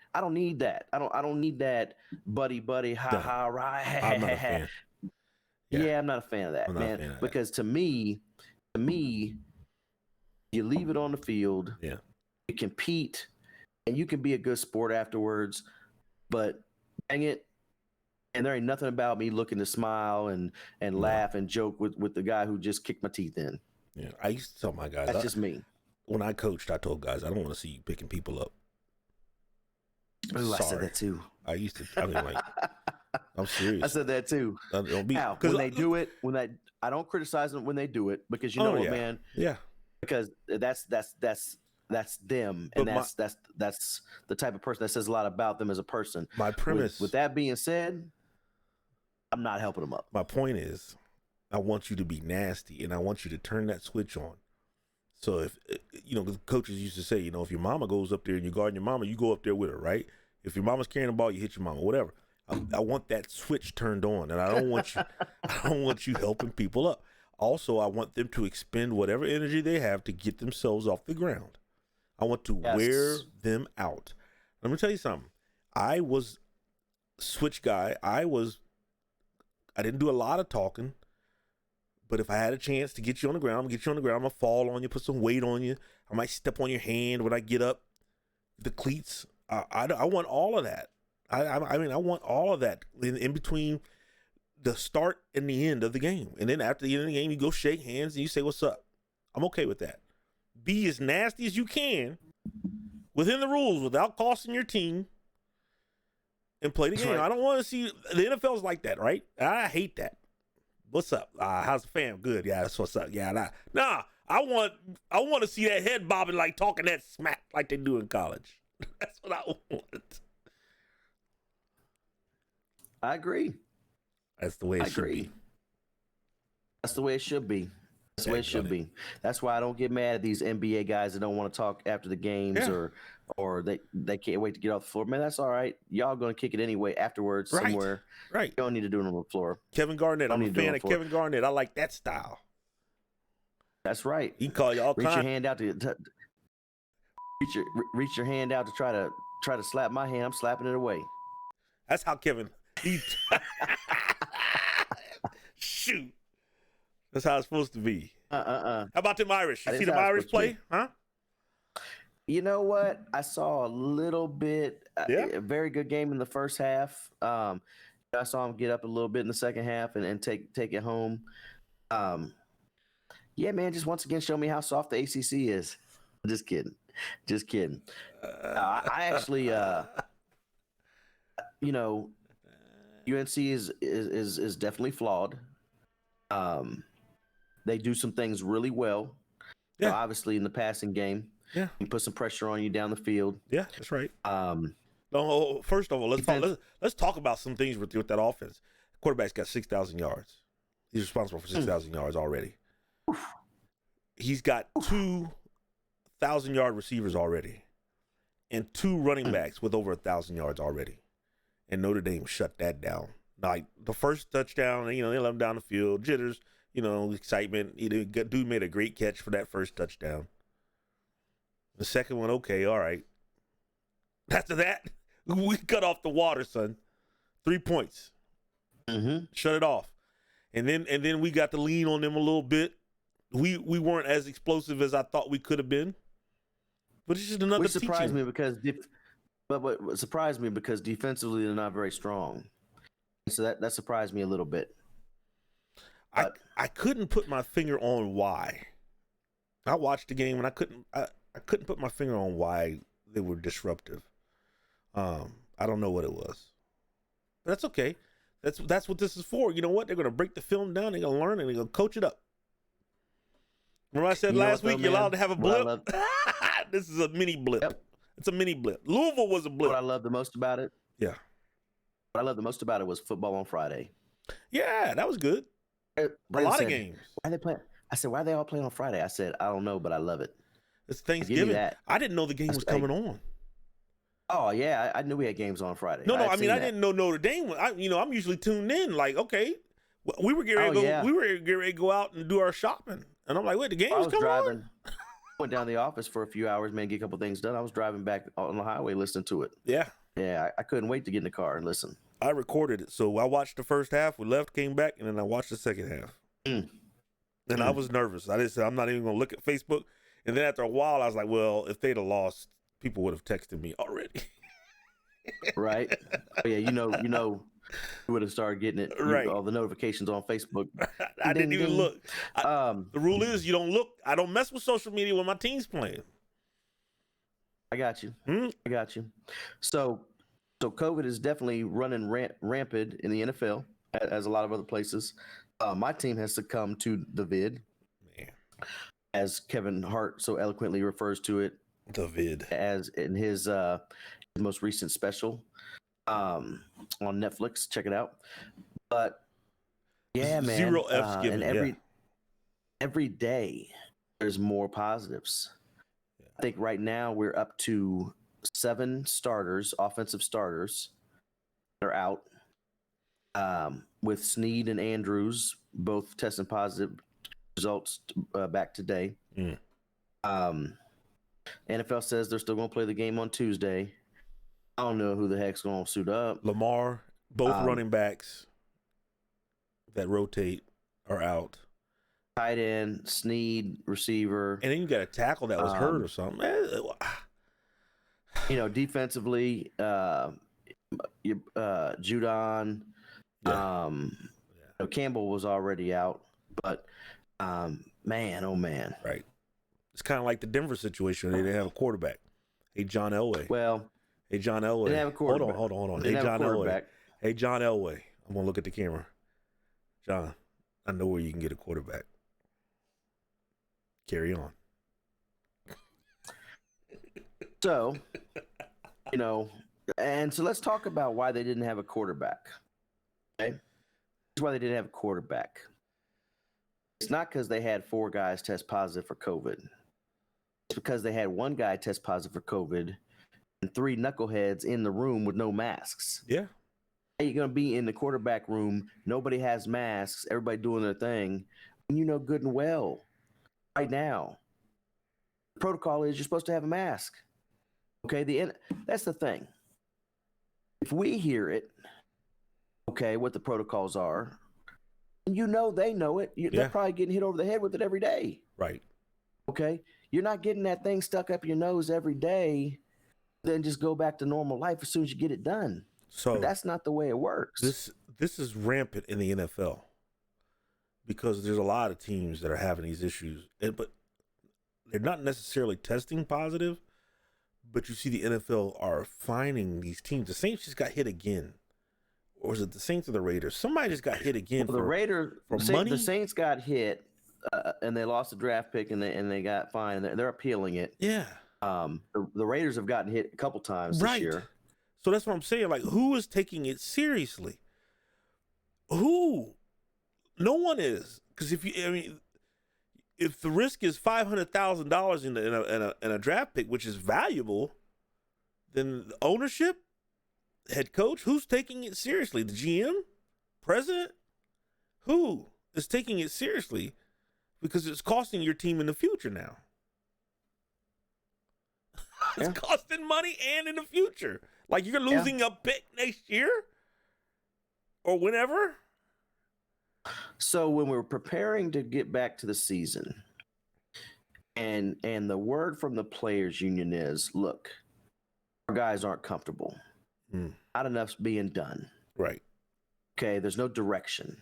that. I don't need that buddy ha right. I'm not a fan. Yeah, I'm not a fan of that, man. Because to me, you leave it on the field. Yeah. You compete, and you can be a good sport afterwards. But dang it, and there ain't nothing about me looking to smile and laugh and joke with the guy who just kicked my teeth in. Yeah, I used to tell my guys. That's just me. When I coached, I told guys, I don't want to see you picking people up. Ooh, I said that too. I used to. I mean, like, I'm serious. I said that too. Don't be, Now, when they do it, I don't criticize them when they do it, because you know what, man? Yeah. Because that's them, and that's the type of person that says a lot about them as a person. My premise. With that being said, I'm not helping them up. My point is, I want you to be nasty, and I want you to turn that switch on. So if the coaches used to say, if your mama goes up there and you're guarding your mama, you go up there with her, right? If your mama's carrying the ball, you hit your mama, whatever. I want that switch turned on, and I don't want you helping people up. Also, I want them to expend whatever energy they have to get themselves off the ground. I want to wear them out. Let me tell you something. I was switch guy. I didn't do a lot of talking, but if I had a chance to get you on the ground, I'm gonna fall on you, put some weight on you. I might step on your hand when I get up. The cleats. I want all of that. I want all of that in between the start and the end of the game. And then after the end of the game, you go shake hands and you say, "What's up?" I'm okay with that. Be as nasty as you can within the rules without costing your team, and play the game. Right. I don't want to see the NFL's like that, right? I hate that. What's up? How's the fam? Good. Yeah, that's what's up. Yeah, nah. I want to see that head bobbing, like talking that smack like they do in college. That's what I want. I agree. That's the way it should be. That's the way it should be. That's the way it should be. That's why I don't get mad at these NBA guys that don't want to talk after the games, or they can't wait to get off the floor. Man, that's all right. Y'all going to kick it anyway afterwards somewhere. Right. You don't need to do it on the floor. Kevin Garnett. I'm a fan of Kevin Garnett. I like that style. That's right. He call you all reach your hand out to reach your hand out to try to slap my hand. I'm slapping it away. That's how Kevin. Shoot. That's how it's supposed to be. How about them Irish? You see them Irish play? Huh? You know what? I saw a little bit. A very good game in the first half. I saw them get up a little bit in the second half and take it home. Yeah, man. Just once again, show me how soft the ACC is. Just kidding. I actually, UNC is definitely flawed. They do some things really well. Yeah. Obviously, in the passing game. Yeah. You put some pressure on you down the field. Yeah, that's right. No, first of all, let's talk about some things with that offense. Quarterback's got 6,000 yards. He's responsible for 6,000 yards already. He's got 2,000-yard receivers already, and 2 running backs with over 1,000 yards already. And Notre Dame shut that down. Like the first touchdown, they let him down the field, jitters, excitement. Dude made a great catch for that first touchdown. The second one, okay, all right. After that, we cut off the water, son. 3 points. Mm-hmm. Shut it off. And then we got to lean on them a little bit. We weren't as explosive as I thought we could have been. But it's just another Which surprised me because what surprised me because defensively they're not very strong. So that surprised me a little bit. I couldn't put my finger on why. I watched the game and I couldn't put my finger on why they were disruptive. I don't know what it was. But that's okay. That's what this is for. You know what? They're going to break the film down. They're going to learn and they're going to coach it up. Remember I said last week you're allowed to have a blip? This is a mini blip. Yep. It's a mini blip. Louisville was a blip. What I love the most about it? Yeah. What I love the most about it was football on Friday. Yeah, that was good. A lot of games. Why are they playing? I said, why are they all playing on Friday? I said, I don't know, but I love it. It's Thanksgiving. I didn't know the game was coming on. Oh, yeah. I knew we had games on Friday. No, I didn't know Notre Dame. I'm usually tuned in. Like, okay, we were getting ready to go out and do our shopping. And I'm like, wait, the game is coming on? Went down to the office for a few hours, man, get a couple things done. I was driving back on the highway listening to it. Yeah. Yeah, I couldn't wait to get in the car and listen. I recorded it. So I watched the first half. We left, came back, and then I watched the second half. And I was nervous. I just said, I'm not even going to look at Facebook. And then after a while, I was like, well, if they'd have lost, people would have texted me already. Right? Oh, yeah, you would have started getting it. Right. All the notifications on Facebook. I didn't even look. The rule is you don't look. I don't mess with social media when my team's playing. I got you. I got you. So So COVID is definitely running rampant in the NFL, as a lot of other places. My team has succumbed to the vid, Man, as Kevin Hart so eloquently refers to it, the vid. as in his most recent special on Netflix. Check it out. But yeah, man, Zero F's and given. every day there's more positives. I think right now we're up to 7 starters, offensive starters, that are out. With Snead and Andrews both testing positive results back today. Mm. NFL says they're still going to play the game on Tuesday. I don't know who the heck's going to suit up. Lamar, both running backs that rotate are out. Tight end, Snead, receiver. And then you got a tackle that was hurt or something. Defensively, Judon. Campbell was already out, but man, oh man. Right. It's kind of like the Denver situation. They didn't have a quarterback. Hey, John Elway. Hey, John Elway. Didn't have a quarterback. Hold on. Hey, John Elway. Hey, John Elway. I'm going to look at the camera. John, I know where you can get a quarterback. Carry on. So, and so let's talk about why they didn't have a quarterback. Okay? That's why they didn't have a quarterback. It's not because they had 4 guys test positive for COVID. It's because they had 1 guy test positive for COVID and 3 knuckleheads in the room with no masks. Yeah. You're going to be in the quarterback room. Nobody has masks. Everybody doing their thing. And you know good and well right now, the protocol is you're supposed to have a mask. Okay, that's the thing. If we hear it, okay, what the protocols are, and they know it, they're probably getting hit over the head with it every day. Right. Okay, you're not getting that thing stuck up your nose every day, then just go back to normal life as soon as you get it done. So but that's not the way it works. This is rampant in the NFL because there's a lot of teams that are having these issues, but they're not necessarily testing positive. But you see the NFL are finding these teams. The Saints just got hit again. Or is it the Saints or the Raiders? Somebody just got hit again the Raiders, for money. The Saints got hit, and they lost a draft pick, and they got fined. They're appealing it. Yeah. The Raiders have gotten hit a couple times this year. So that's what I'm saying. Like, who is taking it seriously? Who? No one is. Because if the risk is $500,000 in a draft pick, which is valuable, then the ownership, head coach, who's taking it seriously? The GM, president, who is taking it seriously? Because it's costing your team in the future now. It's costing money and in the future. Like you're losing a pick next year or whenever. So when we're preparing to get back to the season, and the word from the players union is, look, our guys aren't comfortable. Not enough's being done. Right. Okay, there's no direction.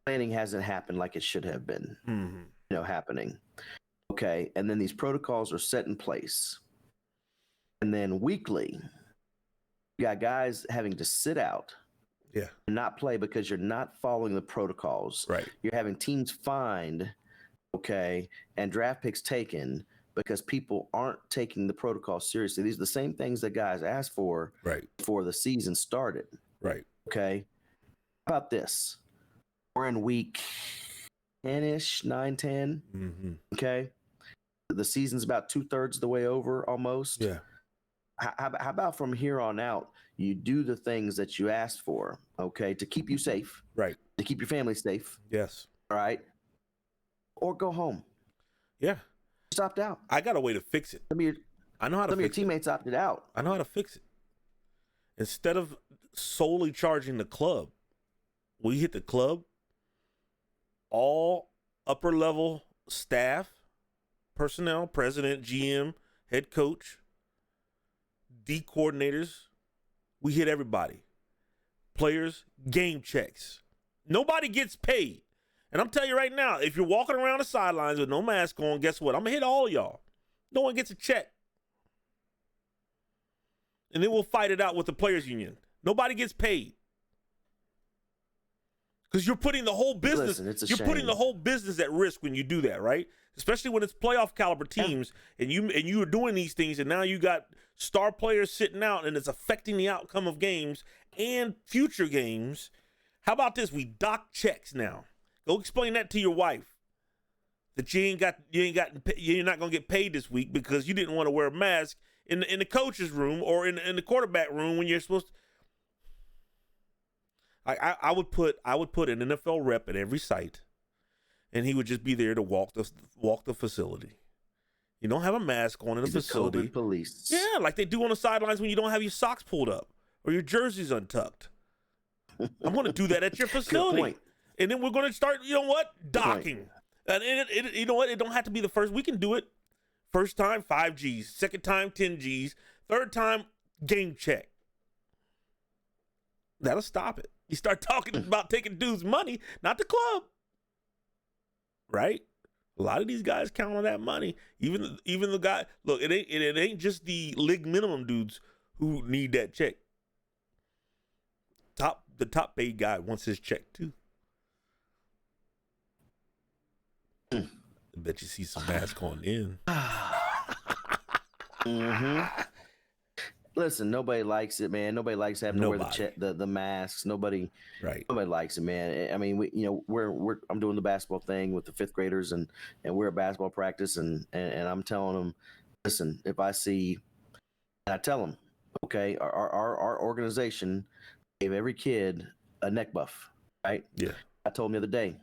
Planning hasn't happened like it should have been, happening. Okay, and then these protocols are set in place. And then weekly, you got guys having to sit out. Yeah. And not play because you're not following the protocols. Right. You're having teams fined, okay, and draft picks taken because people aren't taking the protocol seriously. These are the same things that guys asked for before the season started. Right. Okay. How about this? We're in week 10-ish, 9, 10. Okay. The season's about 2/3 of the way over almost. Yeah. How about from here on out, you do the things that you asked for, okay, to keep you safe. Right. To keep your family safe. Yes. All right. Or go home. Yeah. Just opt out. I got a way to fix it. I know how to fix it. Some of your teammates opted out. I know how to fix it. Instead of solely charging the club, we hit the club, all upper level staff, personnel, president, GM, head coach, D coordinators, we hit everybody. Players, game checks. Nobody gets paid. And I'm telling you right now, if you're walking around the sidelines with no mask on, guess what? I'm going to hit all of y'all. No one gets a check. and then we'll fight it out with the players union. Nobody gets paid. Because you're putting the whole business, Listen, putting the whole business at risk when you do that, right? Especially when it's playoff caliber teams, and you are doing these things, and now you got star players sitting out, and it's affecting the outcome of games and future games. How about this? We dock checks now. Go explain that to your wife. That you're not gonna get paid this week because you didn't want to wear a mask in the coach's room or in the quarterback room when you're supposed to. I would put an NFL rep at every site, and he would just be there to walk the facility. You don't have a mask on in the facility. COVID police. Yeah, like they do on the sidelines when you don't have your socks pulled up or your jerseys untucked. I'm going to do that at your facility. Good point. And then we're going to start, you know what, docking. And you know what, it don't have to be the first. We can do it first time, 5 Gs. Second time, 10 Gs. Third time, game check. That'll stop it. You start talking about taking dudes' money, not the club. Right? A lot of these guys count on that money. Even the guy, look, it ain't just the league minimum dudes who need that check. The top paid guy wants his check too. I bet you see some masks on in. Mm-hmm. Listen, nobody likes it, man. Nobody likes having to wear the masks. Nobody likes it, man. I mean, I'm doing the basketball thing with the fifth graders, and we're at basketball practice, and I'm telling them, listen, if I see, and I tell them, okay, our organization gave every kid a neck buff, right? Yeah. I told them the other day,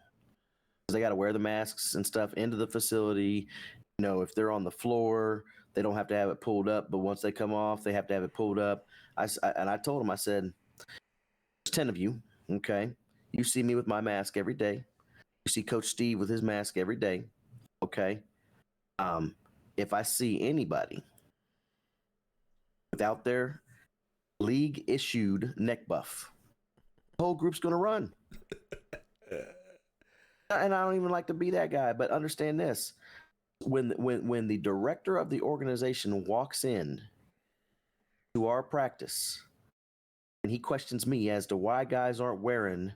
because they got to wear the masks and stuff into the facility. You know, if they're on the floor, they don't have to have it pulled up, but once they come off, they have to have it pulled up. I told them, I said, there's 10 of you, okay? You see me with my mask every day. You see Coach Steve with his mask every day, okay? If I see anybody without their league-issued neck buff, the whole group's going to run. And I don't even like to be that guy, but understand this. When the director of the organization walks in to our practice and he questions me as to why guys aren't wearing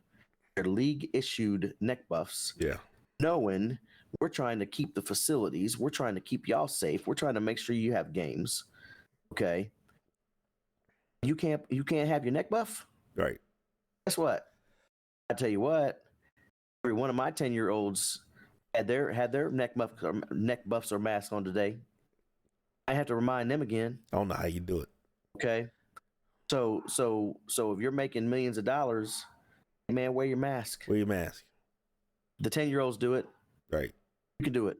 their league issued neck buffs, knowing we're trying to keep the facilities, we're trying to keep y'all safe, we're trying to make sure you have games, okay? You can't have your neck buff, right? Guess what? I tell you what, every one of my 10-year-olds had their neck buffs or masks on today. I have to remind them again. I don't know how you do it. Okay. So if you're making millions of dollars, man, wear your mask. Wear your mask. The 10-year-olds do it. Right. You can do it.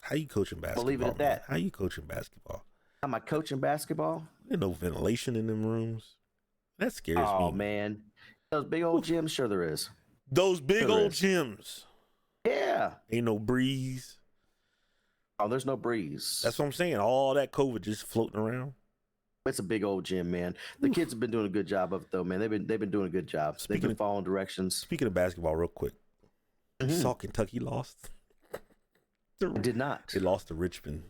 How you coaching basketball? I'll leave it at that. How you coaching basketball? How am I coaching basketball? There's no ventilation in them rooms. That scares me. Oh, man. Those big old gyms, sure there is. Those big old gyms. Yeah. Ain't no breeze. Oh, there's no breeze. That's what I'm saying. All that COVID just floating around. It's a big old gym, man. The kids have been doing a good job of it, though, man. They've been doing a good job. They've been following directions. Speaking of basketball, real quick, you saw Kentucky lost. I did not. They lost to Richmond.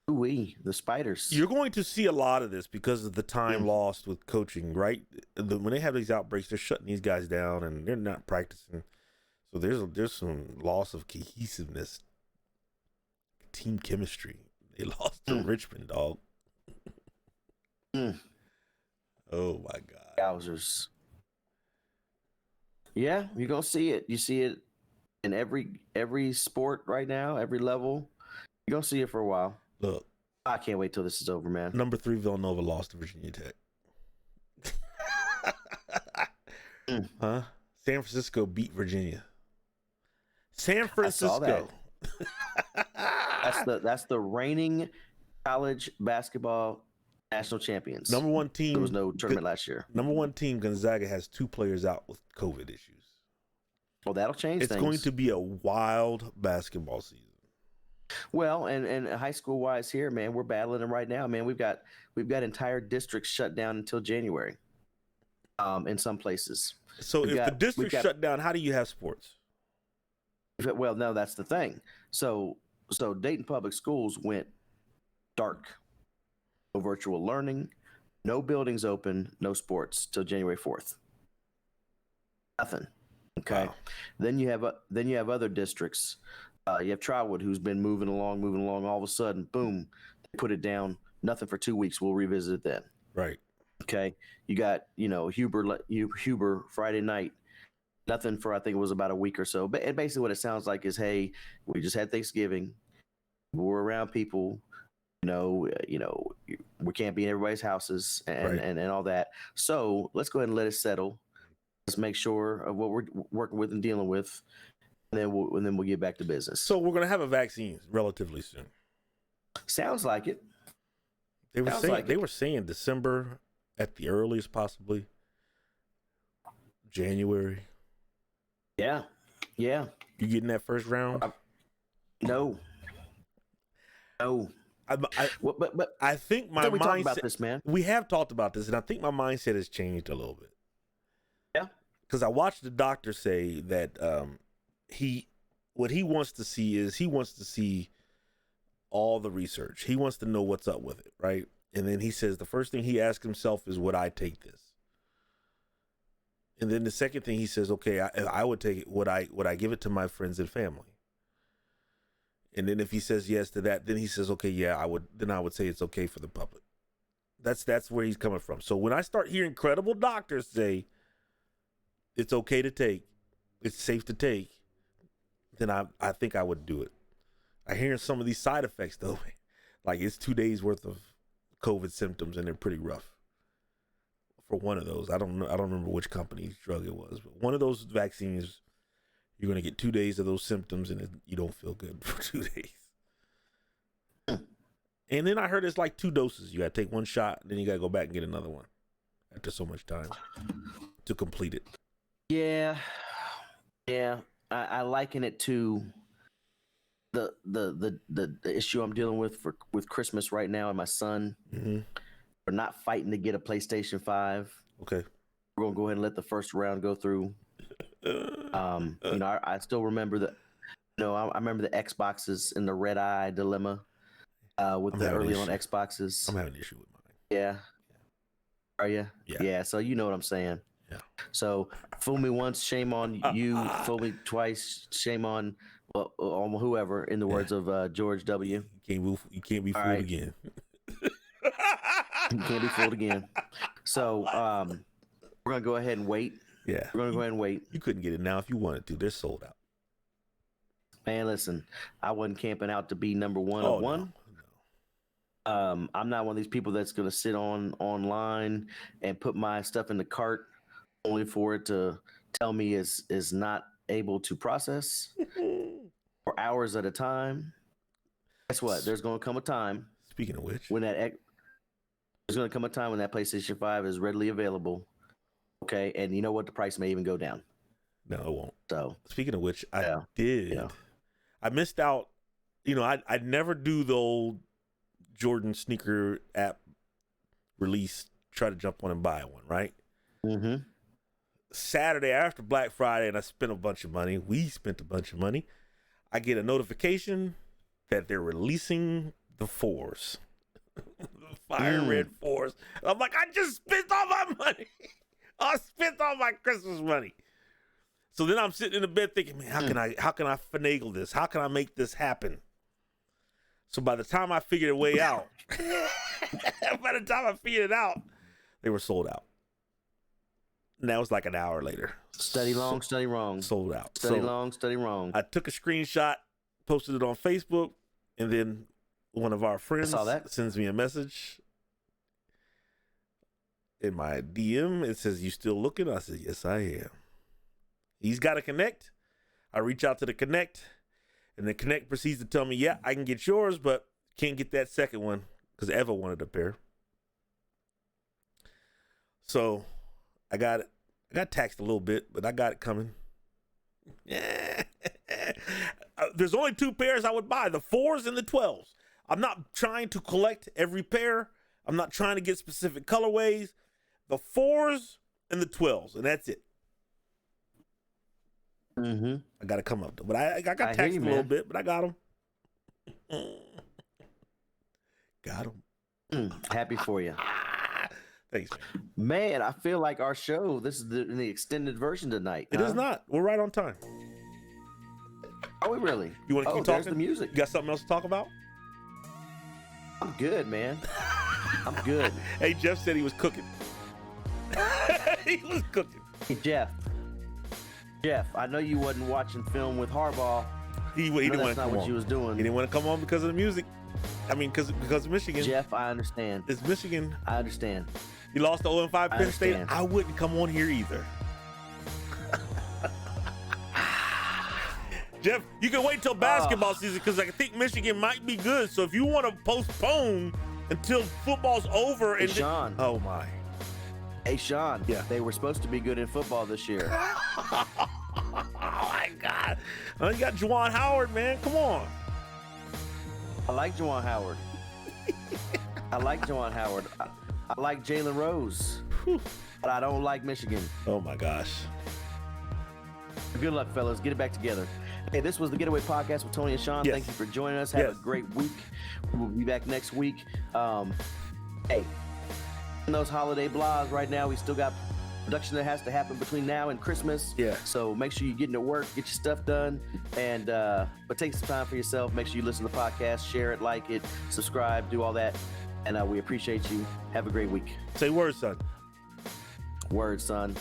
Ooh-wee, the Spiders. You're going to see a lot of this because of the time lost with coaching, right? When they have these outbreaks, they're shutting these guys down and they're not practicing. So there's some loss of cohesiveness, team chemistry. They lost to Richmond, dog. Oh my God. Yowzers. Yeah, you're gonna see it. You see it in every sport right now, every level. You're gonna see it for a while. Look, I can't wait till this is over, man. Number 3 Villanova lost to Virginia Tech. Huh? San Francisco beat Virginia. San Francisco. That's the reigning college basketball national champions. Number 1 team. There was no tournament last year. Number 1 team, Gonzaga, has 2 players out with COVID issues. Well, that'll change things. It's going to be a wild basketball season. Well, and high school wise here, man, we're battling them right now, man. We've got entire districts shut down until January. In some places. So if the district shut down, how do you have sports? Well, no, that's the thing. So Dayton Public Schools went dark. No virtual learning, No buildings open, no sports till January 4th. Nothing. Okay. Wow. Then you have other districts. You have Trotwood, who's been moving along. All of a sudden, boom, they put it down. Nothing for 2 weeks. We'll revisit it then. Right. Okay. You got Huber Friday night. Nothing for I think it was about a week or so. But basically, what it sounds like is, hey, we just had Thanksgiving. We're around people. We can't be in everybody's houses and all that. So let's go ahead and let it settle. Let's make sure of what we're working with and dealing with, and then we'll get back to business. So we're gonna have a vaccine relatively soon. Sounds like it. They were saying December at the earliest, possibly January. Yeah. You getting that first round? No. But I think my mindset. Talk about this, man. We have talked about this, and I think my mindset has changed a little bit. Yeah. Because I watched the doctor say that what he wants to see all the research. He wants to know what's up with it, right? And then he says the first thing he asks himself is, would I take this? And then the second thing he says, okay, I would take it. Would I give it to my friends and family? And then if he says yes to that, then he says, okay, yeah, I would. Then I would say it's okay for the public. That's where he's coming from. So when I start hearing credible doctors say it's okay to take, it's safe to take, then I think I would do it. I hear some of these side effects though, like it's 2 days worth of COVID symptoms and they're pretty rough. For one of those, I don't remember which company's drug it was, but one of those vaccines, you're gonna get 2 days of those symptoms and you don't feel good for 2 days. And then I heard it's like 2 doses. You gotta take one shot, then you gotta go back and get another one after so much time to complete it. Yeah. I liken it to the issue I'm dealing with Christmas right now, and my son. Mm-hmm. We're not fighting to get a PlayStation 5. Okay. We're gonna go ahead and let the first round go through. I still remember I remember the Xboxes and the red eye dilemma with the early on Xboxes. I'm having an issue with mine. Yeah. Are you? Yeah. So you know what I'm saying. Yeah. So fool me once, shame on you. Fool me twice, shame on whoever. In the words of George W. You can't be fooled again. You can't be fooled again. So we're gonna go ahead and wait. Yeah. We're gonna go ahead and wait. You couldn't get it now if you wanted to. They're sold out. Man, listen, I wasn't camping out to be number one of one. No. I'm not one of these people that's gonna sit online and put my stuff in the cart only for it to tell me is not able to process for hours at a time. Guess what? There's gonna come a time. Speaking of which, there's going to come a time when that PlayStation 5 is readily available. Okay. And you know what? The price may even go down. No, it won't. So, speaking of which, I did. Yeah. I missed out. I'd never do the old Jordan sneaker app release, try to jump on and buy one, right? Mm-hmm. Saturday after Black Friday, and I spent a bunch of money. We spent a bunch of money. I get a notification that they're releasing the 4s. Fire red 4s. And I'm like, I just spent all my money. I spent all my Christmas money. So then I'm sitting in the bed thinking, man, how can I finagle this? How can I make this happen? So by the time I figured a way out, they were sold out. And that was like an hour later. Study long, study wrong. Sold out. Study long, study wrong. I took a screenshot, posted it on Facebook, and then one of our friends sends me a message in my DM. It says, "You still looking?" I said, "Yes, I am." He's got a Connect. I reach out to the Connect, and the Connect proceeds to tell me, "Yeah, I can get yours, but can't get that second one because Eva wanted a pair." So I got it. I got taxed a little bit, but I got it coming. There's only 2 pairs I would buy: the 4s and the 12s. I'm not trying to collect every pair. I'm not trying to get specific colorways. The 4s and the 12s, and that's it. Mm-hmm. I got to come up, though. But I got taxed a little bit, but I got them. Got them. Happy for you. station. Man, I feel like our show, this is the extended version tonight. It is not. We're right on time. Are we really? You want to keep there's talking? the music. You got something else to talk about? I'm good, man. I'm good. Hey, Jeff said he was cooking. He was cooking. Hey, Jeff, I know you wasn't watching film with Harbaugh. He didn't want to come what on. you was doing. He didn't want to come on because of the music. I mean, because of Michigan. Jeff, I understand. It's Michigan. I understand. You lost to 0-5 Penn State. understand. I wouldn't come on here either. Jeff, you can wait till basketball season because I think Michigan might be good. So if you want to postpone until football's over and Sean. Oh my. Hey, Sean. Yeah. They were supposed to be good in football this year. Oh my God. You got Juwan Howard, man. Come on. I like Juwan Howard. I like Jalen Rose. But I don't like Michigan. Oh my gosh. Good luck, fellas. Get it back together. Hey, this was the Getaway Podcast with Tony and Sean. Yes. Thank you for joining us. Have a great week. We'll be back next week. Hey, in those holiday blogs right now, we still got production that has to happen between now and Christmas. Yeah. So make sure you get into work, get your stuff done, and but take some time for yourself. Make sure you listen to the podcast, share it, like it, subscribe, do all that. And we appreciate you. Have a great week. Say word, son. Word, son.